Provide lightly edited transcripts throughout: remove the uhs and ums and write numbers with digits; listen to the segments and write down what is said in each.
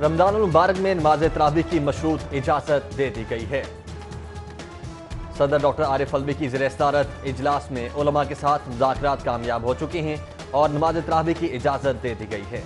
رمضان المبارک میں نماز تراویح کی مشروط اجازت دے دی گئی ہے۔ صدر ڈاکٹر عارف الوی کی زیر صدارت اجلاس میں علماء کے ساتھ مذاکرات کامیاب ہو چکے ہیں اور نماز تراویح کی اجازت دے دی گئی ہے۔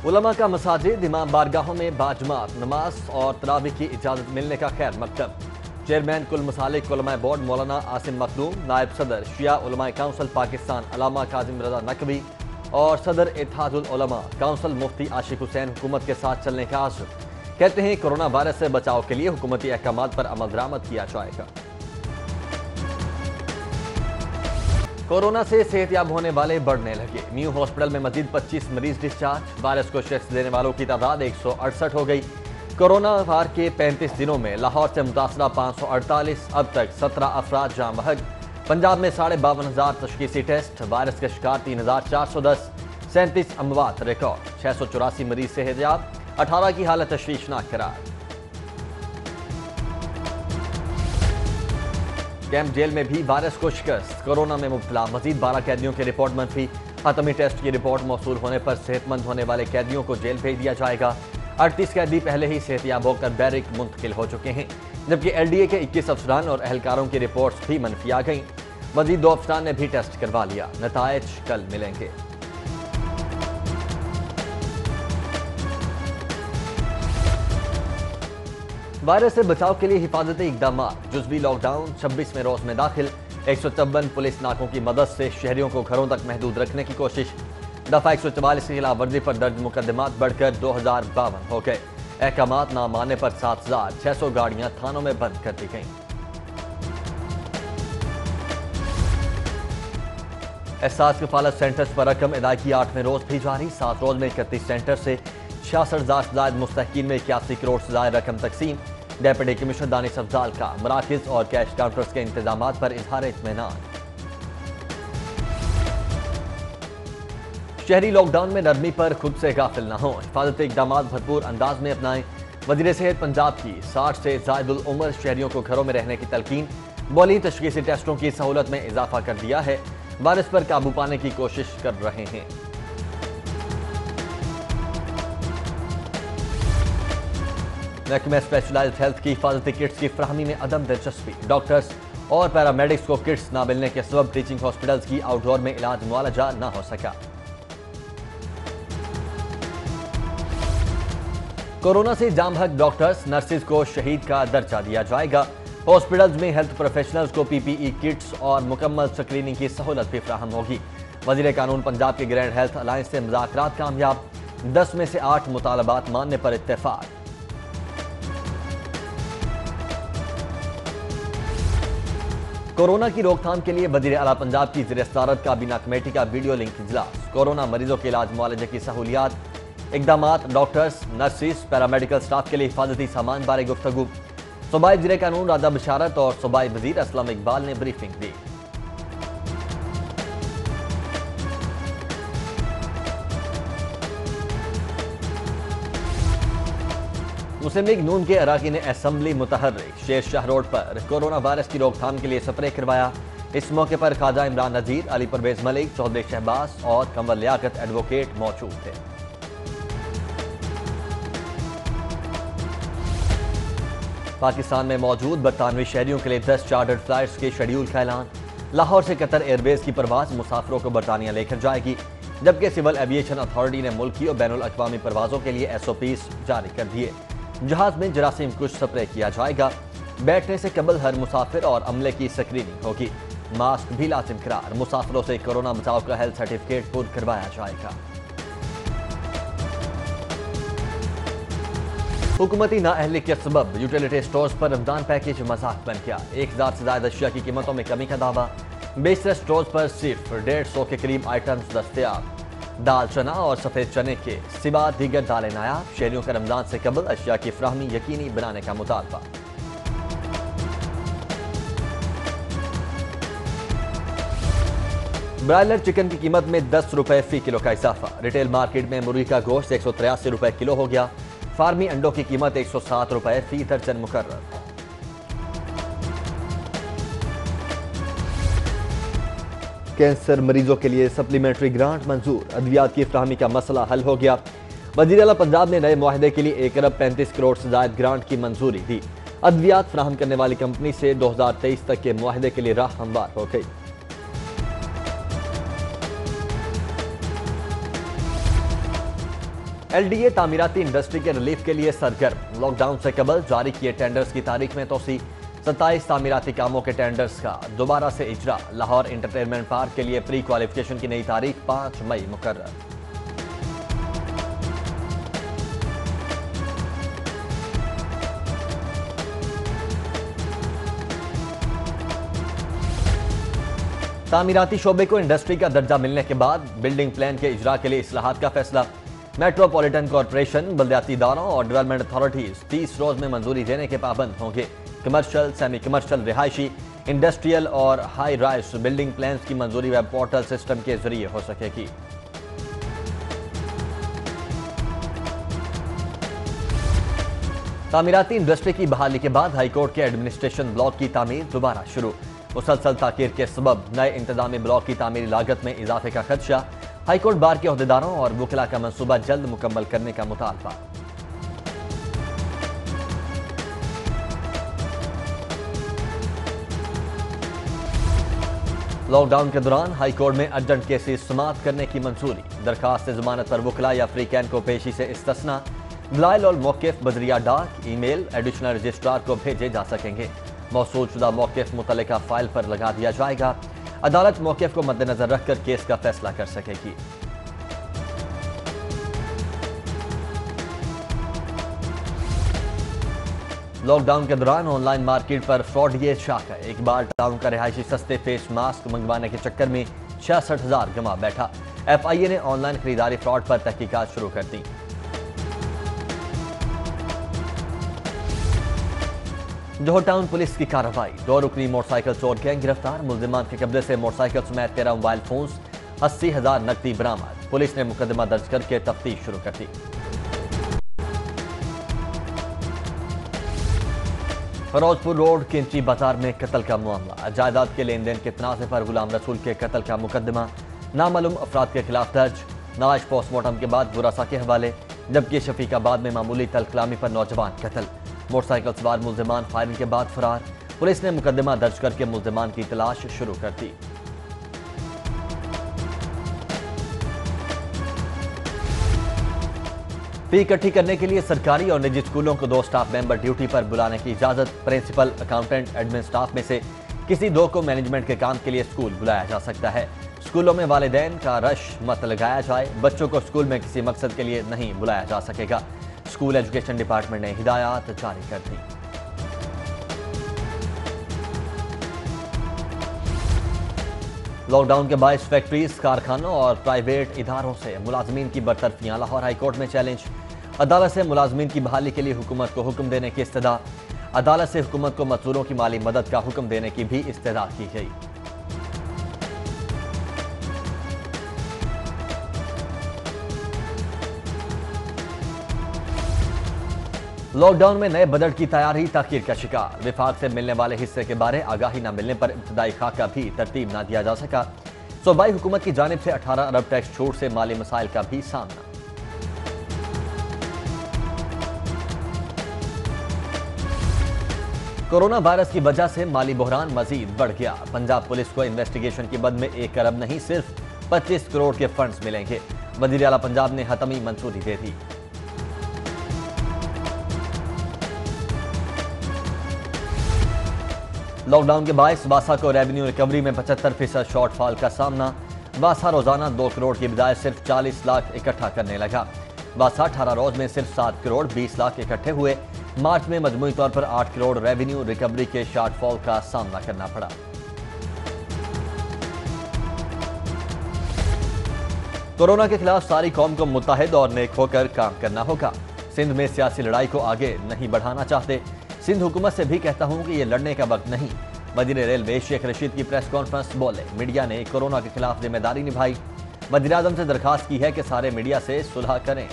علماء کا مساجد امام بارگاہوں میں باجماعت نماز اور تراویح کی اجازت ملنے کا خیر مقدم۔ چیئرمین کل مسالک علماء بورڈ مولانا عاصم مخدوم، نائب صدر شیعہ علماء کونسل پاکستان علامہ کاظم رضا نقوی اور صدر اتحاد العلماء کونسل مفتی عاشق حسین حکومت کے ساتھ چلنے کا عزم، کہتے ہیں کورونا وائرس سے بچاؤ کے لیے حکومتی احکامات پر عمل درآمد کیا جائے گا۔ کورونا سے صحت یاب ہونے والے بڑھنے لگے، نیو ہاسپٹل میں مزید 25 مریض ڈسچارج، وائرس کو شکست دینے والوں کی تعداد 168 ہو گئی۔ کورونا وار کے 35 دنوں میں لاہور سے متاثرہ 548، اب تک 17 افراد جاں بحق۔ پنجاب میں 52,500 تشخیصی ٹیسٹ، وائرس کے شکار 3,410، 37 اموات ریکارڈ، 684 مریض صحت یاب، 18 کی حالت تشویشناک قرار۔ کیمپ جیل میں بھی وائرس کو شکست، کورونا میں مبتلا مزید 12 قیدیوں کی رپورٹ منفی، حتمی ٹیسٹ کی رپورٹ موصول ہونے پر صحت مند ہونے والے قیدیوں کو جیل بھیج دیا جائے گا۔ 38 قیدی پہلے ہی صحت یاب ہو کر بیرک منتقل ہو چکے ہیں، جبکہ ایل ڈی اے کے 21 افسران اور اہلکاروں کی رپورٹس بھی منفی آ گئیں۔ مزید 2 افسران نے بھی ٹیسٹ کروا لیا، نتائج کل ملیں گے۔ وائرس سے بچاؤ کے لیے حفاظتی اقدامات، جزوی لاک ڈاؤن 26ویں روز میں داخل، 154 پولیس ناکوں کی مدد سے شہریوں کو گھروں تک محدود رکھنے کی کوشش۔ دفعہ 144 کی خلاف ورزی پر درج مقدمات بڑھ کر 2052 ہو گئے، احکامات نہ ماننے پر 7600 گاڑیاں تھانوں میں بند کر دی گئیں۔ احساس کفالت سینٹرز پر رقم ادائیگی 8ویں روز بھی جاری، 7 روز میں 31 سینٹر سے 66,000 سے زائد مستحقین میں 81 کروڑ سے زائد رقم تقسیم۔ ڈیپٹی کمشنر دانش افضال کا مراکز اور کیش کاؤنٹرز کے انتظامات پر اظہار اطمینان۔ شہری لاک ڈاؤن میں نرمی پر خود سے غافل نہ ہوں، حفاظتی اقدامات بھرپور انداز میں اپنائیں۔ وزیر صحت پنجاب کی 60 سے زائد العمر شہریوں کو گھروں میں رہنے کی تلقین، بولی تشخیصی ٹیسٹوں کی سہولت میں اضافہ کر دیا ہے، وائرس پر قابو پانے کی کوشش کر رہے ہیں۔ محکمہ اسپیشلائزڈ ہیلتھ کی حفاظتی کٹس کی فراہمی میں عدم دلچسپی، ڈاکٹرز اور پیرامیڈکس کو کٹس نہ ملنے کے سبب ٹیچنگ ہاسپٹلز کی آؤٹ ڈور میں علاج معالجہ نہ ہو سکا۔ کورونا سے جاں بحق ڈاکٹرز نرسز کو شہید کا درجہ دیا جائے گا، ہاسپٹلز میں ہیلتھ پروفیشنلز کو پی پی ای کٹس اور مکمل سکریننگ کی سہولت بھی فراہم ہوگی۔ وزیر قانون پنجاب کے گرینڈ ہیلتھ الائنس سے مذاکرات کامیاب، 10 میں سے 8 مطالبات ماننے پر اتفاق۔ کورونا کی روک تھام کے لیے وزیر اعلیٰ پنجاب کی زیر صدارت کابینہ کمیٹی کا ویڈیو لنک اجلاس، کورونا مریضوں کے علاج معالجے کی سہولیات، اقدامات، ڈاکٹرز، نرسز، پیرامیڈیکل سٹاف کے لیے حفاظتی سامان بارے گفتگو۔ صوبائی وزیر قانون راجہ بشارت اور صوبائی وزیر اسلم اقبال نے بریفنگ دی۔ مسلم لیگ نون کے اراکین اسمبلی متحرک شیر شاہ روڈ پر کورونا وائرس کی روک تھام کے لیے سپرے کروایا۔ اس موقع پر خواجہ عمران نذیر، علی پرویز ملک، چودھری شہباز اور قمر لیاقت ایڈوکیٹ موجود تھے۔ پاکستان میں موجود برطانوی شہریوں کے لیے 10 چارٹرڈ فلائٹس کے شیڈیول کا اعلان، لاہور سے قطر ایئر ویز کی پرواز مسافروں کو برطانیہ لے کر جائے گی، جبکہ سول ایویشن اتھارٹی نے ملکی اور بین الاقوامی پروازوں کے لیے SOPs جاری کر دیے۔ جہاز میں جراثیم کش سپرے کیا جائے گا، بیٹھنے سے قبل ہر مسافر اور عملے کی سکریننگ ہوگی، ماسک بھی لازم قرار، مسافروں سے کورونا بچاؤ کا ہیلتھ سرٹیفکیٹ خود کروایا جائے گا۔ حکومتی نااہلی کے سبب یوٹیلیٹی سٹورز پر رمضان پیکیج مذاق بن گیا، 1000 سے زائد اشیاء کی قیمتوں میں کمی کا دعویٰ، بیشتر سٹورز پر صرف 150 کے قریب آئٹمز دستیاب، دال چنا اور سفید چنے کے سوا دیگر دالیں نایاب، شہریوں کا رمضان سے قبل اشیاء کی فراہمی یقینی بنانے کا مطالبہ۔ برائلر چکن کی قیمت میں 10 روپے فی کلو کا اضافہ، ریٹیل مارکیٹ میں مرغی کا گوشت 183 روپے کلو ہو گیا، فارمی انڈوں کی قیمت 107 روپے فی درجن مقرر۔ کینسر مریضوں کے لیے سپلیمنٹری گرانٹ منظور، ادویات کی فراہمی کا مسئلہ حل ہو گیا۔ وزیر اعلیٰ پنجاب نے نئے معاہدے کے لیے 1 ارب 35 کروڑ سے زائد گرانٹ کی منظوری دی۔ ادویات فراہم کرنے والی کمپنی سے 2023 تک کے معاہدے کے لیے راہ ہموار ہو گئی۔ ایل ڈی اے تعمیراتی انڈسٹری کے ریلیف کے لیے سرگرم، لاک ڈاؤن سے قبل جاری کیے ٹینڈرز کی تاریخ میں توسیع، 27 تعمیراتی کاموں کے ٹینڈرز کا دوبارہ سے اجرا، لاہور انٹرٹینمنٹ پارک کے لیے پری کوالیفیکیشن کی نئی تاریخ 5 مئی مقرر۔ تعمیراتی شعبے کو انڈسٹری کا درجہ ملنے کے بعد بلڈنگ پلان کے اجرا کے لیے اصلاحات کا فیصلہ، میٹروپولیٹن کارپوریشن، بلدیاتی اداروں اور ڈیولپمنٹ اتھارٹیز 30 روز میں منظوری دینے کے پابند ہوں گے۔ کمرشل، سیمی کمرشل، رہائشی، انڈسٹریل اور ہائی رائز بلڈنگ پلانز کی منظوری ویب پورٹل سسٹم کے ذریعے ہو سکے گی۔ تعمیراتی انڈسٹری کی بحالی کے بعد ہائی کورٹ کے ایڈمنسٹریشن بلاک کی تعمیر دوبارہ شروع، مسلسل تاخیر کے سبب نئے انتظامی بلاک کی تعمیری لاگت میں اضافے کا خدشہ، ہائی کورٹ بار کے عہدیداروں اور وکلاء کا منصوبہ جلد مکمل کرنے کا مطالبہ۔ لاک ڈاؤن کے دوران ہائی کورٹ میں ارجنٹ کیسز سماعت کرنے کی منظوری، درخواست ضمانت پر وکلاء یا فریقین کو پیشی سے استثناء، دلائل اور موقف بذریعہ ڈاک، ای میل، ایڈیشنل رجسٹرار کو بھیجے جا سکیں گے۔ موصول شدہ موقف متعلقہ فائل پر لگا دیا جائے گا، عدالت موقف کو مد نظر رکھ کر کیس کا فیصلہ کر سکے گی۔ لاک ڈاؤن کے دوران on line market per fraud یہ شاخ ہے، اقبال ٹاؤن کا رہائشی سستے فیس ماسک منگوانے کے چکر میں 66,000 گنوا بیٹھا، ایف آئی اے نے آن لائن خریداری فراڈ پر تحقیقات شروع کر دی۔ جوہر ٹاؤن پولیس کی کارروائی، 2 رکنی موٹر سائیکل چور گینگ گرفتار، ملزمان کے قبضے سے موٹر سائیکل سمیت 13 موبائل فونز، 80,000 نقدی برآمد، پولیس نے مقدمہ درج کر کے تفتیش شروع کر دی۔ فیروز پور روڈ کینچی بازار میں قتل کا معاملہ، جائیداد کے لین دین کے تنازع پر غلام رسول کے قتل کا مقدمہ نامعلوم افراد کے خلاف درج، نعش پوسٹ مارٹم کے بعد ورثاء کے حوالے، جبکہ شفیق آباد میں معمولی تلخ کلامی پر نوجوان قتل، موٹر سائیکل سوار ملزمان فائرنگ کے بعد فرار، پولیس نے مقدمہ درج کر کے ملزمان کی تلاش شروع کر دی۔ فی اکٹھی کرنے کے لیے سرکاری اور نجی اسکولوں کو 2 سٹاف ممبر ڈیوٹی پر بلانے کی اجازت، پرنسپل، اکاؤنٹنٹ، ایڈمن سٹاف میں سے کسی 2 کو مینجمنٹ کے کام کے لیے اسکول بلایا جا سکتا ہے۔ اسکولوں میں والدین کا رش مت لگایا جائے، بچوں کو اسکول میں کسی مقصد کے لیے نہیں بلایا جا سکے گا، اسکول ایجوکیشن ڈپارٹمنٹ نے ہدایات جاری کر دی۔ لاک ڈاؤن کے باعث فیکٹریز، کارخانوں اور پرائیویٹ اداروں سے ملازمین کی برطرفیاں، لاہور ہائی کورٹ میں چیلنج، عدالت سے ملازمین کی بحالی کے لیے حکومت کو حکم دینے کی استدعا، عدالت سے حکومت کو مزدوروں کی مالی مدد کا حکم دینے کی بھی استدعا کی گئی۔ لاک ڈاؤن میں نئے بجٹ کی تیاری تاخیر کا شکار، وفاق سے ملنے والے حصے کے بارے آگاہی نہ ملنے پر ابتدائی خاکہ بھی ترتیب نہ دیا جا سکا، صوبائی حکومت کی جانب سے 18 ارب ٹیکس چھوٹ سے مالی مسائل کا بھی سامنا۔ کورونا وائرس کی وجہ سے مالی بحران مزید بڑھ گیا، پنجاب پولیس کو انویسٹیگیشن کی مد میں 1 ارب نہیں صرف 25 کروڑ کے فنڈز ملیں گے، وزیر اعلیٰ پنجاب نے حتمی منظوری دے دی۔ لاک ڈاؤن کے باعث واسا کو ریونیو ریکوری میں 75% شارٹ فال کا سامنا، واسا روزانہ 2 کروڑ کی بجائے صرف 40 لاکھ اکٹھا کرنے لگا، واسا 18 روز میں صرف 7 کروڑ 20 لاکھ اکٹھے ہوئے، مارچ میں مجموعی طور پر 8 کروڑ ریونیو ریکوری کے شارٹ فال کا سامنا کرنا پڑا۔ کورونا کے خلاف ساری قوم کو متحد اور نیک ہو کر کام کرنا ہوگا، سندھ میں سیاسی لڑائی کو آگے نہیں بڑھانا چاہتے، سندھ حکومت سے بھی کہتا ہوں کہ یہ لڑنے کا وقت نہیں، وزیر ریلوے شیخ رشید کی پریس کانفرنس بولے، میڈیا نے کورونا کے خلاف ذمہ داری نبھائی، وزیر اعظم سے درخواست کی ہے کہ سارے میڈیا سے صلح کریں۔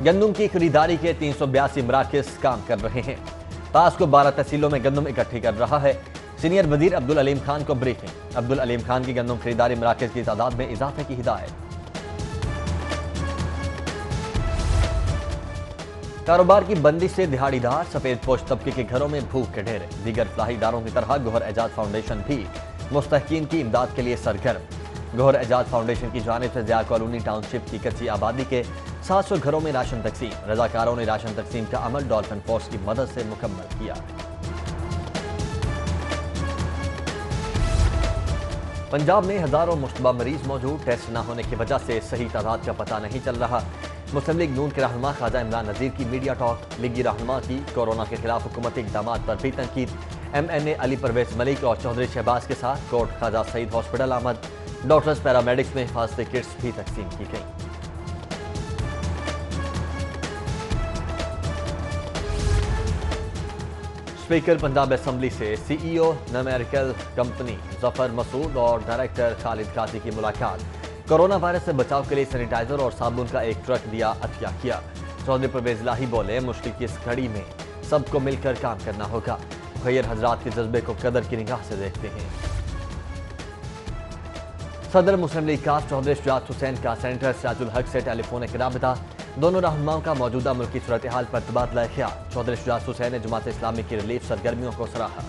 گندم کی خریداری کے 382 مراکز کام کر رہے ہیں۔ پاس کو 12 تحصیلوں میں گندم اکٹھی کر رہا ہے۔ سینئر وزیر عبدالعلیم خان کو بریفنگ۔ عبدالعلیم خان کی گندم خریداری مراکز کی تعداد میں اضافے کی ہدایت۔ کاروبار کی بندش سے دہاڑی دار سفید پوش طبقے کے گھروں میں بھوک کے ڈھیرے۔ دیگر فلاحی اداروں کی طرح گوہر اعجاز فاؤنڈیشن بھی مستحقین کی امداد کے لیے سرگرم۔ گوہر اعجاز فاؤنڈیشن کی جانب سے ضیاء کالونی ٹاؤن شپ کی کچی آبادی کے 700 گھروں میں راشن تقسیم۔ رضاکاروں نے راشن تقسیم کا عمل ڈولفن فورس کی مدد سے مکمل کیا۔ پنجاب میں ہزاروں مشتبہ مریض موجود، ٹیسٹ نہ ہونے کی وجہ سے صحیح تعداد کا پتہ نہیں چل رہا۔ مسلم لیگ نون کے رہنما خواجہ عمران نذیر کی میڈیا ٹاک۔ لیگی رہنما کی کورونا کے خلاف حکومتی اقدامات پر بھی تنقید۔ ایم این اے علی پرویز ملک اور چودھری شہباز کے ساتھ کوٹ خواجہ سعید ہاسپٹل آمد۔ ڈاکٹرز پیرامیڈکس میں حفاظتی کٹس بھی تقسیم کی گئیں۔ اسپیکر پنجاب اسمبلی سے سی ای او نمیریکل کمپنی ظفر مسعود اور ڈائریکٹر خالد قاضی کی ملاقات۔ کورونا وائرس سے بچاؤ کے لیے سینیٹائزر اور صابن کا ایک ٹرک دیا عطیہ کیا۔ چودھری پرویز الہی بولے مشکل کی اس گھڑی میں سب کو مل کر کام کرنا ہوگا۔ مخیر حضرات کے جذبے کو قدر کی نگاہ سے دیکھتے ہیں۔ صدر مسلم لیگ کاس چودھری شجاعت حسین کا سینیٹر سراج الحق سے ٹیلی فونک رابطہ۔ دونوں رہنماؤں کا موجودہ ملکی صورتحال پر تبادلہ خیال۔ چودھری شجاعت حسین نے جماعت اسلامی کی ریلیف سرگرمیوں کو سراہا۔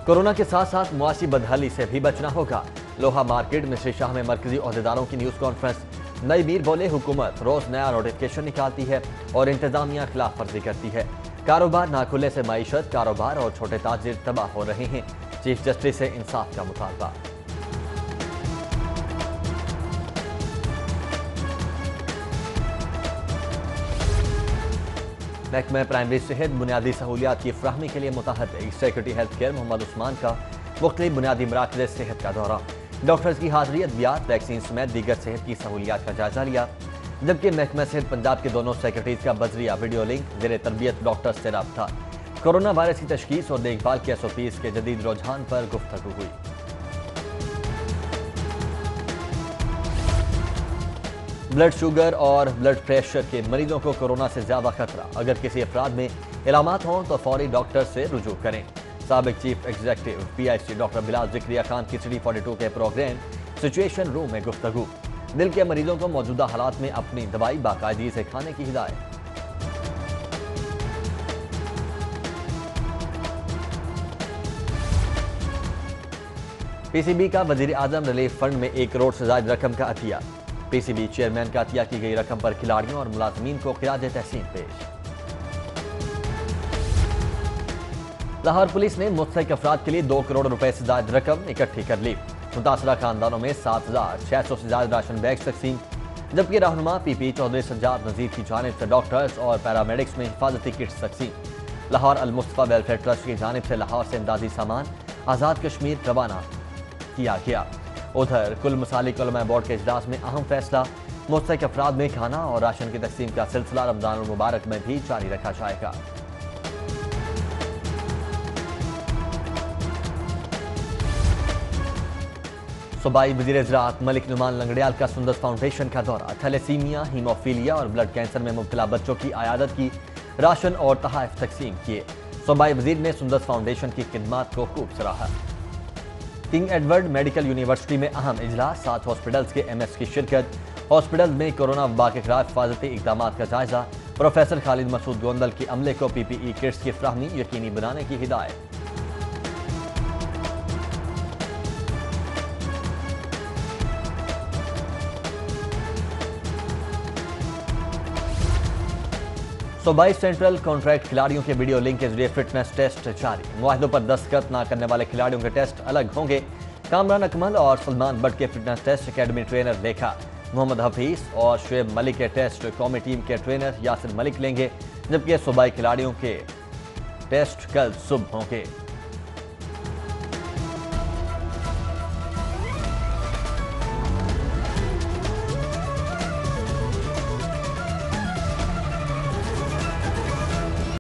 کورونا کے ساتھ ساتھ معاشی بدحالی سے بھی بچنا ہوگا۔ لوہا مارکیٹ مصری شاہ میں مرکزی عہدیداروں کی نیوز کانفرنس۔ نئی میر بولے حکومت روز نیا نوٹیفکیشن نکالتی ہے اور انتظامیہ خلاف ورزی کرتی ہے۔ کاروبار نہ کھلے سے معیشت، کاروبار اور چھوٹے تاجر تباہ ہو رہے ہیں۔ چیف جسٹس سے انصاف کا مطالبہ۔ محکمہ پرائمری صحت بنیادی سہولیات کی فراہمی کے لیے متحد۔ Secretary health care Muhammad Usman کا مختلف بنیادی مراکز صحت کا دورہ۔ ڈاکٹرز کی حاضری، ادویات، ویکسین سمیت دیگر صحت کی سہولیات کا جائزہ لیا۔ جبکہ محکمہ صحت پنجاب کے دونوں سیکرٹریز کا بذریعہ ویڈیو لنک زیر تربیت ڈاکٹرز سے رابطہ۔ کورونا وائرس کی تشخیص اور دیکھ بھال کے ایس او پیز کے جدید رجحان پر گفتگو ہوئی۔ بلڈ شوگر اور بلڈ پریشر کے مریضوں کو کورونا سے زیادہ خطرہ۔ اگر کسی افراد میں علامات ہوں تو فوری ڈاکٹر سے رجوع کریں۔ سابق چیف ایگزیکٹو پی آئی سی ڈاکٹر بلال ذکریہ خان کی سٹی 42 کے پروگرام سچویشن روم میں گفتگو۔ دل کے مریضوں کو موجودہ حالات میں اپنی دوائی باقاعدگی سے کھانے کی ہدایت۔ پی سی بی کا وزیر اعظم ریلیف فنڈ میں 1 کروڑ سے زائد رقم کا عطیہ۔ پی سی بی چیئرمین کا عطیہ کی گئی رقم پر کھلاڑیوں اور ملازمین کو خراج تحسین پیش۔ لاہور پولیس نے مستحق افراد کے لیے 2 کروڑ روپے سے زائد رقم اکٹھی کر لی۔ متاثرہ خاندانوں میں 7600 سے زائد راشن بیگز تقسیم۔ جبکہ رہنما پی پی چودھری سجاد نذیر کی جانب سے ڈاکٹرز اور پیرامیڈکس میں حفاظتی کٹس تقسیم۔ لاہور المصطفیٰ ویلفیئر ٹرسٹ کی جانب سے لاہور سے امدادی سامان آزاد کشمیر روانہ کیا گیا۔ ادھر کل مسالک علماء بورڈ کے اجلاس میں اہم فیصلہ، مستحق افراد میں کھانا اور راشن کی تقسیم کا سلسلہ رمضان المبارک میں بھی جاری رکھا جائے گا۔ صوبائی وزیر زراعت ملک نعمان لنگڑیال کا سندس فاؤنڈیشن کا دورہ۔ تھیلیسیمیا، ہیموفیلیا اور بلڈ کینسر میں مبتلا بچوں کی عیادت کی، راشن اور تحائف تقسیم کیے۔ صوبائی وزیر نے سندس فاؤنڈیشن کی خدمات کو خوب سراہا۔ کنگ ایڈورڈ میڈیکل یونیورسٹی میں اہم اجلاس، 7 ہاسپٹلز کے ایم ایس کی شرکت۔ ہاسپٹلز میں کورونا وبا کے خلاف حفاظتی اقدامات کا جائزہ۔ پروفیسر خالد مسعود گوندل کی عملے کو پی پی ای کٹس کی فراہمی یقینی بنانے کی ہدایت۔ صوبائی سینٹرل کانٹریکٹ کھلاڑیوں کے ویڈیو لنک کے ذریعے فٹنس ٹیسٹ جاری۔ معاہدوں پر دستخط نہ کرنے والے کھلاڑیوں کے ٹیسٹ الگ ہوں گے۔ کامران اکمل اور سلمان بٹ کے fitness test academy trainer Lekha. محمد حفیظ اور شعیب ملک کے ٹیسٹ قومی ٹیم کے ٹرینر یاسر ملک لیں گے، جبکہ صوبائی کھلاڑیوں کے ٹیسٹ کل صبح ہوں گے۔